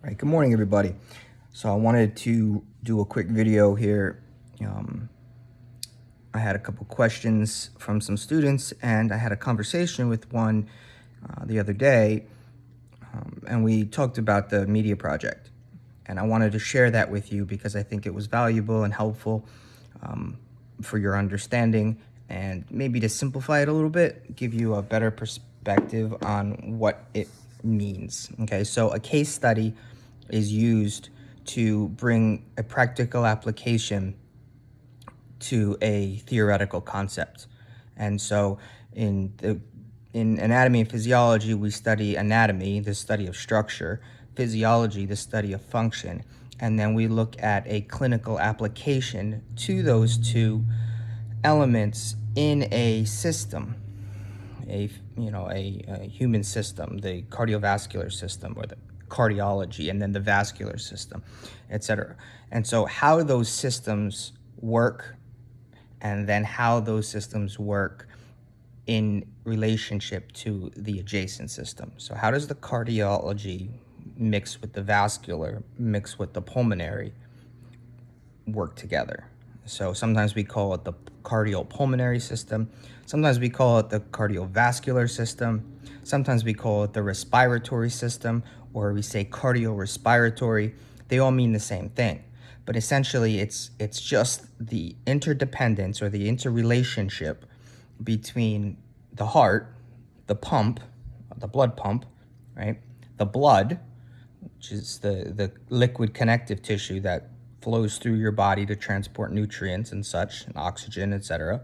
All right, good morning, everybody. So I wanted to do a quick video here. I had a couple questions from some students, and I had a conversation with one the other day, and we talked about the media project. And I wanted to share that with you because I think it was valuable and helpful for your understanding, and maybe to simplify it a little bit, give you a better perspective on what it means. Okay, so a case study is used to bring a practical application to a theoretical concept. And so in anatomy and physiology, we study anatomy, the study of structure, physiology, the study of function, and then we look at a clinical application to those two elements in a system, a human system, the cardiovascular system, or the cardiology, and then the vascular system, etc. And so how those systems work, and then how those systems work in relationship to the adjacent system. So how does the cardiology mix with the vascular, mix with the pulmonary, work together? So sometimes we call it the cardiopulmonary system. Sometimes we call it the cardiovascular system. Sometimes we call it the respiratory system, or we say cardiorespiratory. They all mean the same thing. But essentially, it's just the interdependence or the interrelationship between the heart, the pump, the blood pump, right? The blood, which is the liquid connective tissue that flows through your body to transport nutrients and such, and oxygen, etc.,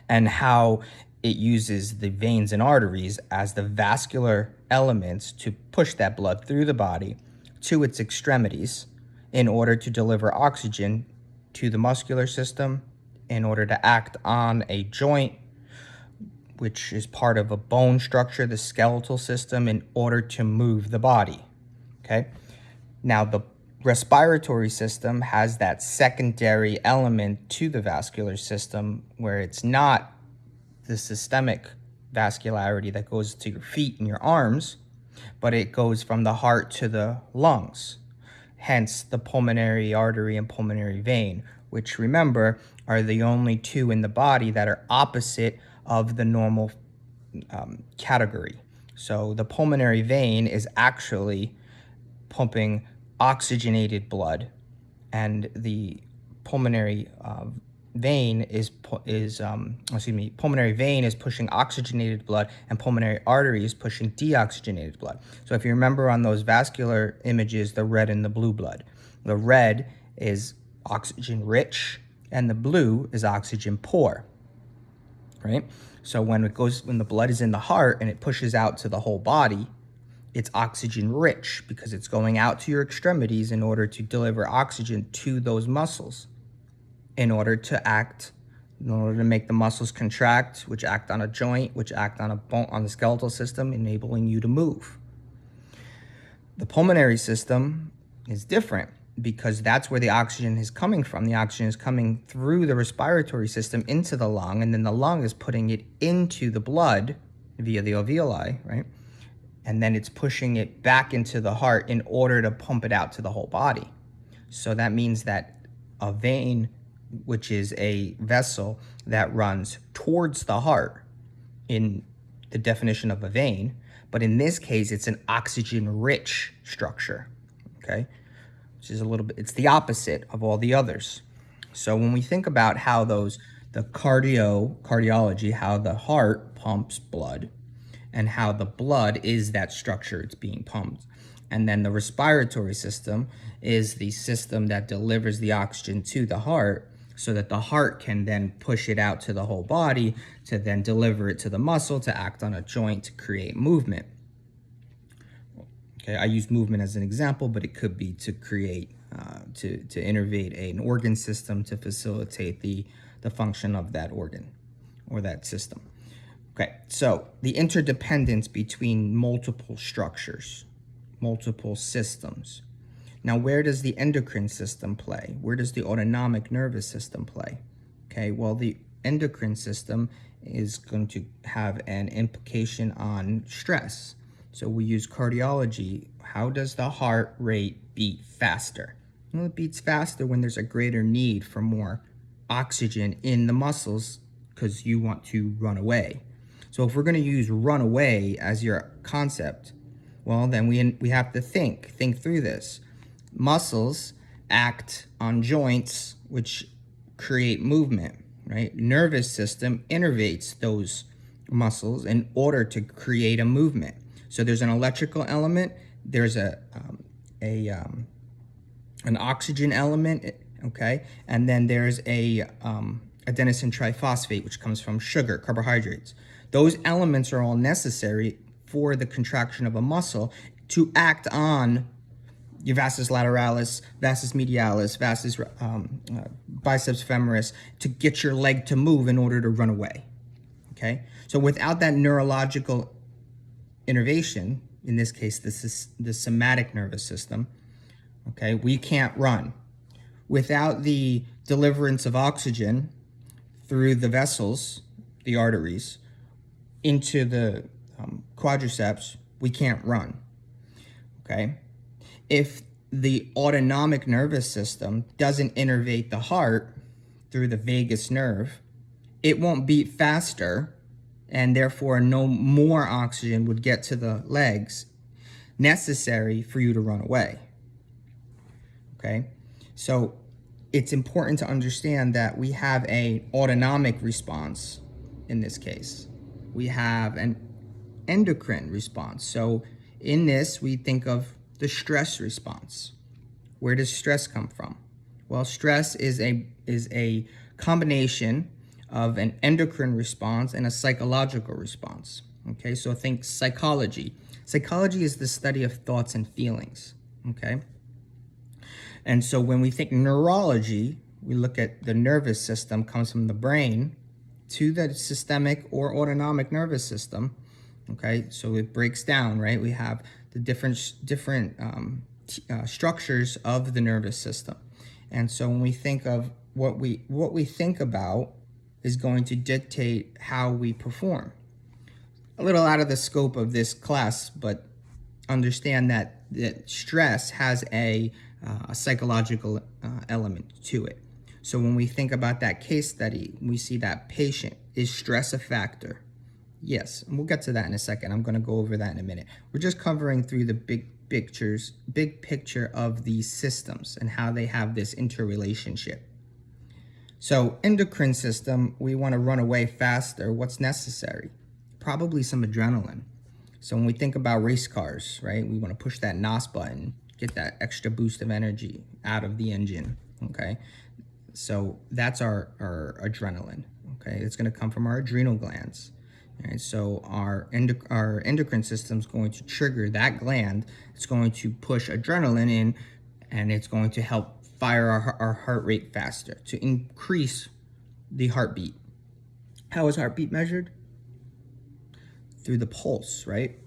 and how it uses the veins and arteries as the vascular elements to push that blood through the body to its extremities in order to deliver oxygen to the muscular system, in order to act on a joint, which is part of a bone structure, the skeletal system, in order to move the body. Okay? Now, the respiratory system has that secondary element to the vascular system, where it's not the systemic vascularity that goes to your feet and your arms, but it goes from the heart to the lungs. Hence the pulmonary artery and pulmonary vein, which, remember, are the only two in the body that are opposite of the normal category. So the pulmonary vein is actually pumping oxygenated blood, and the pulmonary vein is pulmonary vein is pushing oxygenated blood, and pulmonary artery is pushing deoxygenated blood. So if you remember on those vascular images, the red and the blue blood, the red is oxygen rich and the blue is oxygen poor, right? So when the blood is in the heart and it pushes out to the whole body, it's oxygen rich because it's going out to your extremities in order to deliver oxygen to those muscles, in order to make the muscles contract, which act on a joint, which act on a bone, on the skeletal system, enabling you to move. The pulmonary system is different because that's where the oxygen is coming from. The oxygen is coming through the respiratory system into the lung, and then the lung is putting it into the blood via the alveoli, right? And then it's pushing it back into the heart in order to pump it out to the whole body. So that means that a vein, which is a vessel that runs towards the heart in the definition of a vein, but in this case, it's an oxygen-rich structure, okay? Which is it's the opposite of all the others. So when we think about how the cardiology, how the heart pumps blood, and how the blood is that structure it's being pumped. And then the respiratory system is the system that delivers the oxygen to the heart so that the heart can then push it out to the whole body to then deliver it to the muscle to act on a joint to create movement. Okay, I use movement as an example, but it could be to create, to innervate an organ system to facilitate the function of that organ or that system. Okay, so the interdependence between multiple structures, multiple systems. Now, where does the endocrine system play? Where does the autonomic nervous system play? Okay, well, the endocrine system is going to have an implication on stress. So we use cardiology, How does the heart rate beat faster? Well, it beats faster when there's a greater need for more oxygen in the muscles because you want to run away. So if we're going to use run away as your concept, well, then we have to think through this. Muscles act on joints, which create movement, right? Nervous system innervates those muscles in order to create a movement. So there's an electrical element, there's an oxygen element, okay, and then there's a adenosine triphosphate, which comes from sugar, carbohydrates. Those elements are all necessary for the contraction of a muscle to act on your vastus lateralis, vastus medialis, vastus biceps femoris, to get your leg to move in order to run away, okay? So without that neurological innervation, in this case, this is the somatic nervous system, okay, we can't run. Without the deliverance of oxygen through the vessels, the arteries, into the quadriceps, we can't run, okay? If the autonomic nervous system doesn't innervate the heart through the vagus nerve, it won't beat faster, and therefore no more oxygen would get to the legs necessary for you to run away, okay? So it's important to understand that we have an autonomic response in this case. We have an endocrine response. So in this, we think of the stress response. Where does stress come from? Well, stress is a combination of an endocrine response and a psychological response. Okay, so think psychology. Psychology is the study of thoughts and feelings. Okay, and so when we think neurology, we look at the nervous system comes from the brain to the systemic or autonomic nervous system. Okay, so it breaks down, right? We have the different structures of the nervous system, and so when we think of what we think about is going to dictate how we perform. A little out of the scope of this class, but understand that stress has a psychological element to it. So when we think about that case study, we see that patient, is stress a factor? Yes, and we'll get to that in a second. I'm going to go over that in a minute. We're just covering through the big picture of these systems and how they have this interrelationship. So endocrine system, we want to run away faster. What's necessary? Probably some adrenaline. So when we think about race cars, right, we want to push that NOS button, get that extra boost of energy out of the engine, okay? So that's our adrenaline, okay? It's going to come from our adrenal glands. Right, so our endocrine system is going to trigger that gland. It's going to push adrenaline in, and it's going to help fire our heart rate faster to increase the heartbeat. How is heartbeat measured? Through the pulse, right?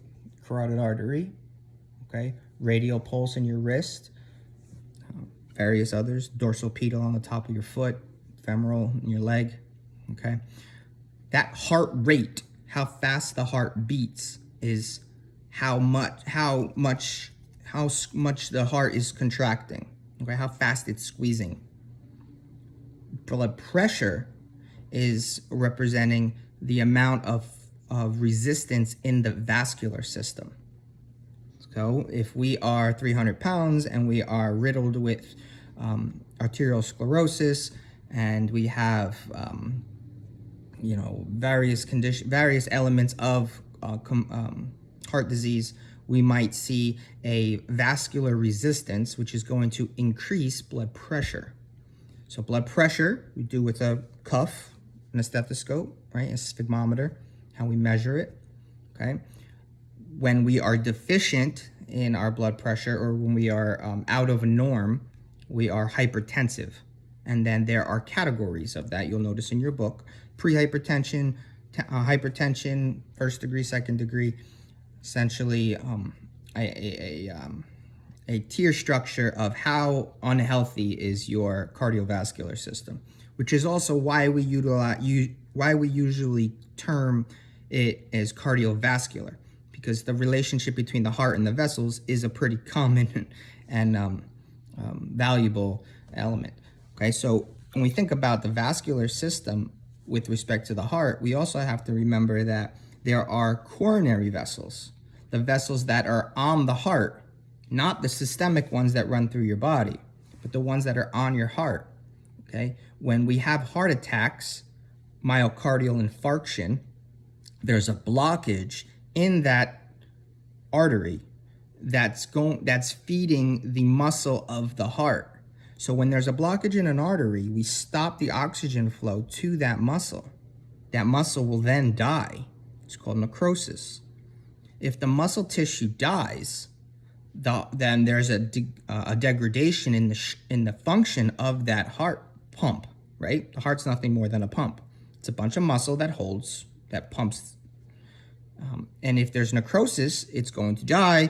Carotid artery, okay? Radial pulse in your wrist, various others, dorsal pedal on the top of your foot, femoral in your leg, okay? That heart rate, how fast the heart beats, is how much the heart is contracting, okay? How fast it's squeezing. Blood pressure is representing the amount of resistance in the vascular system. So if we are 300 pounds and we are riddled with arterial sclerosis, and we have various elements of heart disease, we might see a vascular resistance, which is going to increase blood pressure. So blood pressure, we do with a cuff and a stethoscope, right? A sphygmometer, how we measure it, okay? When we are deficient in our blood pressure, or when we are out of a norm, we are hypertensive. And then there are categories of that. You'll notice in your book: pre-hypertension, hypertension, first degree, second degree, essentially a tier structure of how unhealthy is your cardiovascular system, which is also why we usually term it as cardiovascular, because the relationship between the heart and the vessels is a pretty common and valuable element. Okay, so when we think about the vascular system with respect to the heart, we also have to remember that there are coronary vessels, the vessels that are on the heart, not the systemic ones that run through your body, but the ones that are on your heart. Okay, when we have heart attacks, myocardial infarction, there's a blockage in that artery that's feeding the muscle of the heart. So when there's a blockage in an artery, we stop the oxygen flow to that muscle. That muscle will then die. It's called necrosis. If the muscle tissue dies, then there's a degradation in the function of that heart pump, right? The heart's nothing more than a pump. It's a bunch of muscle that pumps. And if there's necrosis, it's going to die.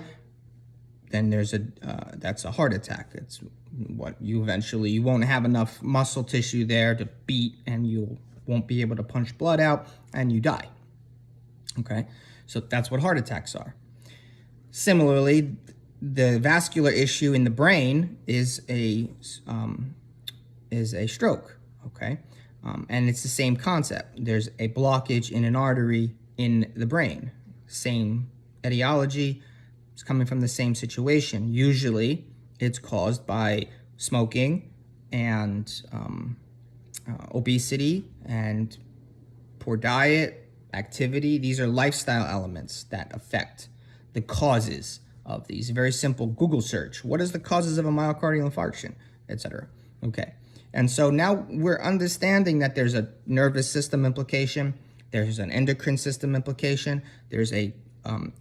Then that's a heart attack. It's what you won't have enough muscle tissue there to beat, and you won't be able to punch blood out, and you die. Okay, so that's what heart attacks are. Similarly, the vascular issue in the brain is a stroke. Okay, and it's the same concept. There's a blockage in an artery in the brain. Same etiology. It's coming from the same situation. Usually, it's caused by smoking and obesity and poor diet, activity. These are lifestyle elements that affect the causes of these. Very simple Google search. What is the causes of a myocardial infarction, etc. Okay. And so now we're understanding that there's a nervous system implication, there's an endocrine system implication, there's a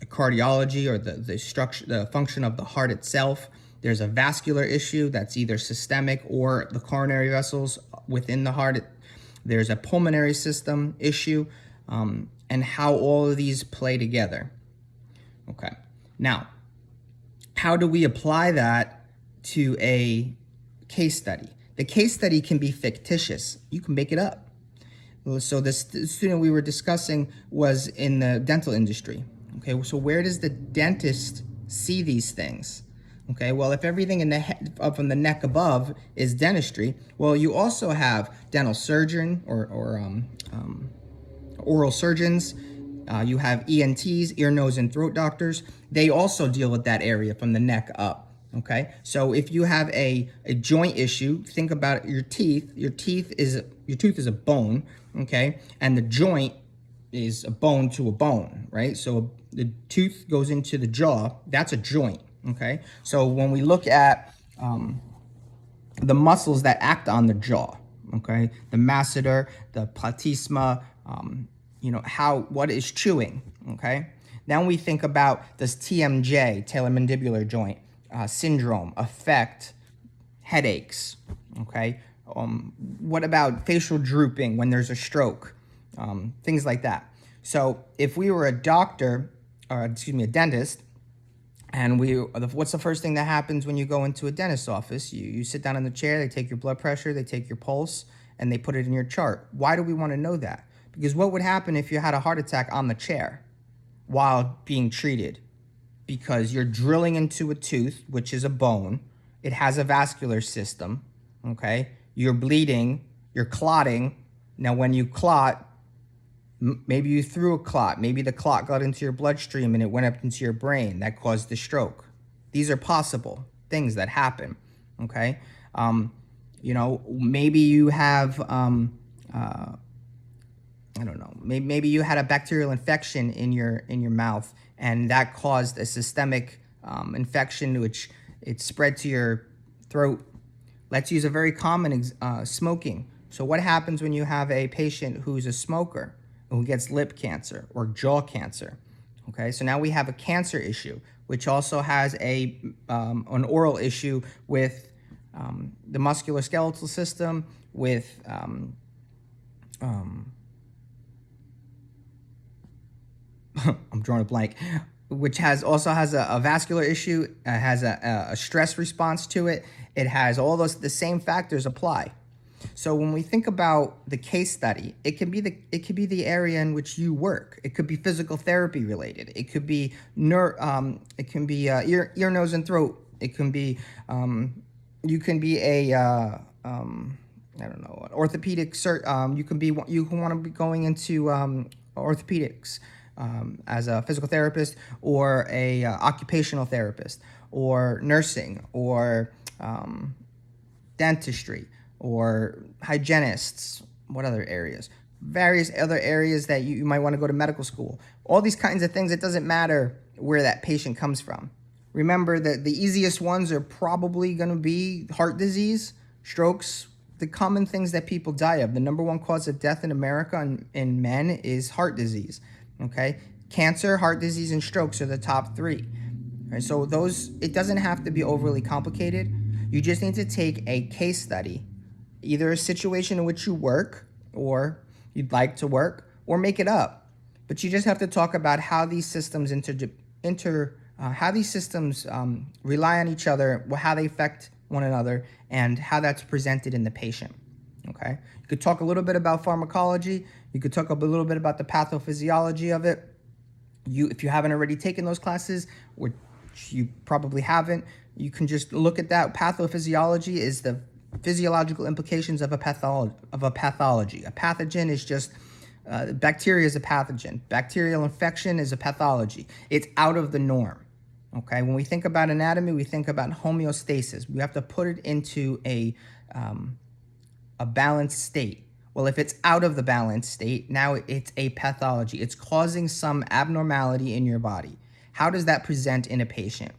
cardiology, or the structure, the function of the heart itself. There's a vascular issue that's either systemic or the coronary vessels within the heart. There's a pulmonary system issue, and how all of these play together. Okay. Now, how do we apply that to a case study? The case study can be fictitious. You can make it up. So the student we were discussing was in the dental industry. Okay, so where does the dentist see these things? Okay, well, if everything in the head, up from the neck above is dentistry, well, you also have dental surgeon or oral surgeons. You have ENTs, ear, nose, and throat doctors. They also deal with that area from the neck up. Okay, so if you have a joint issue, think about your teeth. Your tooth is a bone. Okay, and the joint is a bone to a bone, right? So the tooth goes into the jaw. That's a joint. Okay, so when we look at the muscles that act on the jaw, okay, the masseter, the platysma, what is chewing, okay? Now we think about this TMJ, talar-mandibular joint, syndrome, affect headaches, okay? What about facial drooping when there's a stroke? Things like that. So if we were a dentist, and what's the first thing that happens when you go into a dentist's office? You sit down in the chair, they take your blood pressure, they take your pulse, and they put it in your chart. Why do we want to know that? Because what would happen if you had a heart attack on the chair while being treated? Because you're drilling into a tooth, which is a bone. It has a vascular system, okay? You're bleeding, you're clotting. Now, when you clot, maybe you threw a clot. Maybe the clot got into your bloodstream and it went up into your brain. That caused the stroke. These are possible things that happen, okay? Maybe you have, maybe you had a bacterial infection in your mouth, and that caused a systemic infection, which it spread to your throat. Let's use a very common smoking. So what happens when you have a patient who's a smoker, who gets lip cancer or jaw cancer? Okay, so now we have a cancer issue, which also has an oral issue with the musculoskeletal system, with I'm drawing a blank, which also has a vascular issue, has a stress response to it. It has all the same factors apply. So when we think about the case study, it could be the area in which you work. It could be physical therapy related. It could be ear, nose, and throat. It can be you can be a I don't know, an orthopedic you can want to be going into orthopedics as a physical therapist, or a occupational therapist, or nursing, or dentistry, or hygienists. What other areas? Various other areas that you might want to go to medical school. All these kinds of things. It doesn't matter where that patient comes from. Remember that the easiest ones are probably going to be heart disease, strokes, the common things that people die of. The number one cause of death in America in men is heart disease. Okay, cancer, heart disease, and strokes are the top three. Right, so it doesn't have to be overly complicated. You just need to take a case study, either a situation in which you work or you'd like to work, or make it up. But you just have to talk about how these systems rely on each other, how they affect one another, and how that's presented in the patient. Okay, you could talk a little bit about pharmacology. You could talk a little bit about the pathophysiology of it. If you haven't already taken those classes, which you probably haven't, you can just look at that. Pathophysiology is the physiological implications of a pathology. A pathogen is just bacteria is a pathogen. Bacterial infection is a pathology. It's out of the norm. Okay, when we think about anatomy, we think about homeostasis. We have to put it into a balanced state. Well, if it's out of the balanced state, now it's a pathology. It's causing some abnormality in your body. How does that present in a patient?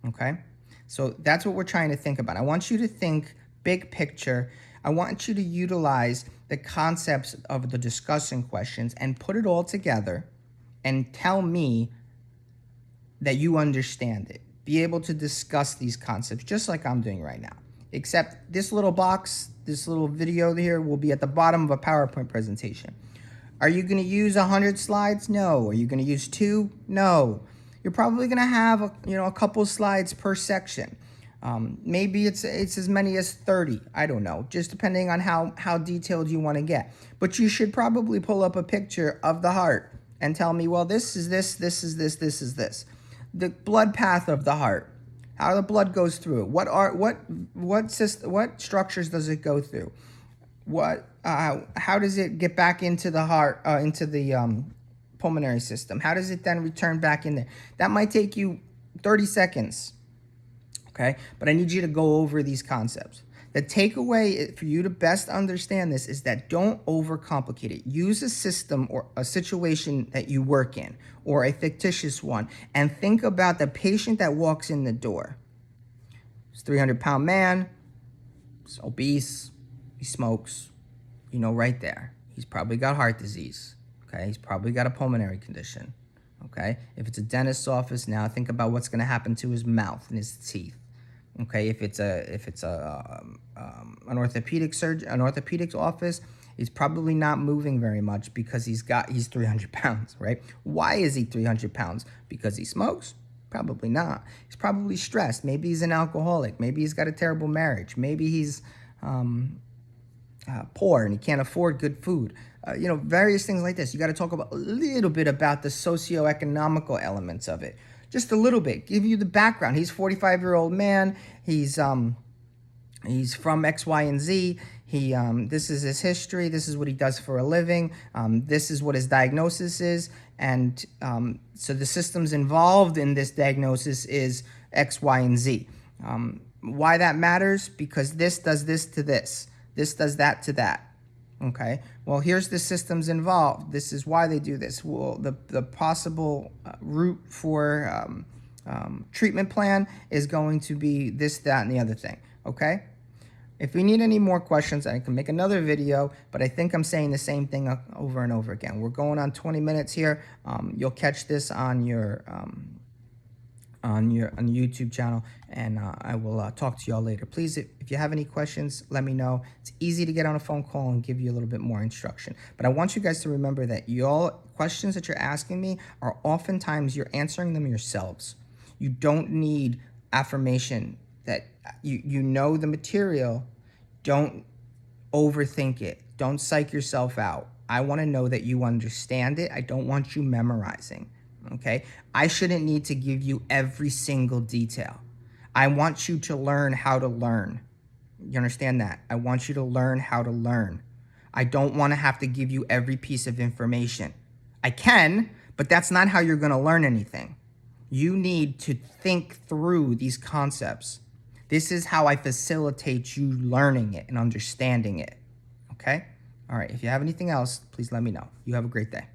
Okay, so that's what we're trying to think about. I want you to think big picture. I want you to utilize the concepts of the discussion questions and put it all together and tell me that you understand it. Be able to discuss these concepts just like I'm doing right now. Except this little box, this little video here will be at the bottom of a PowerPoint presentation. Are you going to use 100 slides? No. Are you going to use 2? No. You're probably going to have a couple slides per section. Maybe it's as many as 30. I don't know, just depending on how detailed you want to get. But you should probably pull up a picture of the heart and tell me, well, this is this, this is this, this is this. The blood path of the heart, how the blood goes through it. What structures does it go through? How does it get back into the heart, into the pulmonary system? How does it then return back in there? That might take you 30 seconds. Okay, but I need you to go over these concepts. The takeaway for you to best understand this is that don't overcomplicate it. Use a system or a situation that you work in, or a fictitious one, and think about the patient that walks in the door. He's a 300-pound man, he's obese, he smokes, right there. He's probably got heart disease, okay? He's probably got a pulmonary condition, okay? If it's a dentist's office, now think about what's gonna happen to his mouth and his teeth. Okay, if it's an orthopedic office, he's probably not moving very much because he's 300 pounds, right? Why is he 300 pounds? Because he smokes? Probably not. He's probably stressed. Maybe he's an alcoholic. Maybe he's got a terrible marriage. Maybe he's poor and he can't afford good food. Various things like this. You got to talk about a little bit about the socioeconomical elements of it. Just a little bit. Give you the background. He's a 45-year-old man. He's from X, Y, and Z. This is his history. This is what he does for a living. This is what his diagnosis is. And so the systems involved in this diagnosis is X, Y, and Z. Why that matters? Because this does this to this. This does that to that. Okay, well, here's the systems involved. This is why they do this. Well, the possible route for treatment plan is going to be this, that, and the other thing. Okay, if we need any more questions, I can make another video, but I think I'm saying the same thing over and over again. We're going on 20 minutes here. You'll catch this on your on the YouTube channel, and I will talk to y'all later. Please, if you have any questions, let me know. It's easy to get on a phone call and give you a little bit more instruction. But I want you guys to remember that y'all questions that you're asking me are oftentimes you're answering them yourselves. You don't need affirmation that you know the material. Don't overthink it. Don't psych yourself out. I want to know that you understand it. I don't want you memorizing, okay? I shouldn't need to give you every single detail. I want you to learn how to learn. You understand that? I want you to learn how to learn. I don't want to have to give you every piece of information. I can, but that's not how you're going to learn anything. You need to think through these concepts. This is how I facilitate you learning it and understanding it. Okay? All right. If you have anything else, please let me know. You have a great day.